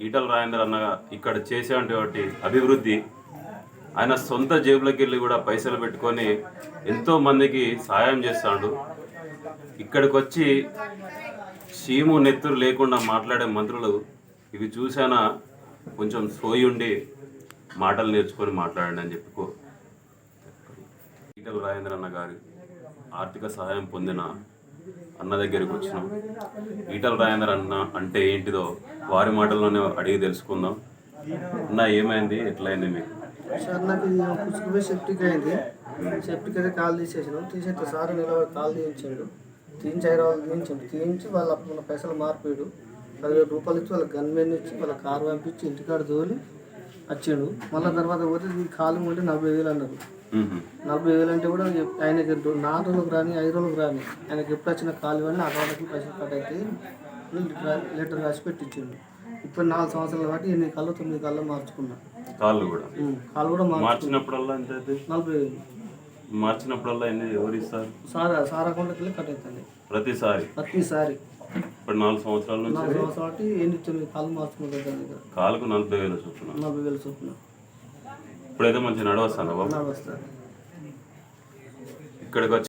ఈటల రాజేందర్ అన్న ఇక్కడ చేసేటువంటి అభివృద్ధి ఆయన సొంత జేబులోకి వెళ్ళి కూడా పైసలు పెట్టుకొని ఎంతో మందికి సహాయం చేస్తాడు. ఇక్కడికి వచ్చి చీము నెత్తురు లేకుండా మాట్లాడే మంత్రులు ఇవి చూసానా కొంచెం సోయి ఉండి మాటలు నేర్చుకొని మాట్లాడండి అని చెప్పి ఈటల రాజేందర్ అన్న గారి ఆర్థిక సహాయం పొందిన అన్న దగ్గరికి వచ్చినాం. ఈటల రాజేందర్ అన్న అంటే ఏంటిదో వారి మాటల్లోనే అడిగి తెలుసుకుందాం. అన్న ఏమైంది, ఎట్లయింది మీకు? సార్ నాకు పుచ్చుకుపోయి సెప్టిక్ అయింది. సెప్టిక్ అయితే కాలు తీసేసాను. తీసేస్తే సార్ నిలబడి కాలు తీయించాడు. తీయించి 5 రోజులు తీయించి వాళ్ళ మన పైసలు మార్పాడు. 10,000 రూపాయలు ఇచ్చి వాళ్ళ గన్మెన్ ఇచ్చి వాళ్ళ కారు పంపించి ఇంటికాడ తోలి వచ్చాడు. మళ్ళీ తర్వాత పోతే ఈ కాలు ఉంటే 40,000 అన్నారు. 40,000 అంటే కూడా ఆయనకి 4 రోజులకు రాని 5 రోజులకు రాని ఆయనకి ఎప్పుడు వచ్చిన కాలు ఇవన్నీ అకౌంట్కి పైసలు కట్ అయితే లెటర్ రాసి పెట్టించాడు. ఇప్పుడు 4 సంవత్సరాల బట్టి 8 కళ్ళు 9 కళ్ళు మార్చుకున్నా. కాళ్ళు కూడా మార్చినప్పుడల్లా 40,000 మార్చినప్పుడల్లా ఎవరు ఇస్తారు? సార్ అకౌంట్కి వెళ్ళి కట్ అవుతుంది ప్రతిసారి. ఇప్పుడు 4 సంవత్సరాల నుంచి 4 సంవత్సరాలు 8-9 కాళ్ళు మార్చుకుంటారు. కాలుకు 40,000 చొప్పున. 40,000 చొప్పున. ఇప్పుడైతే మంచిగా నడవస్తాను బాబు. నడుస్తాను. ఇక్కడికి వచ్చి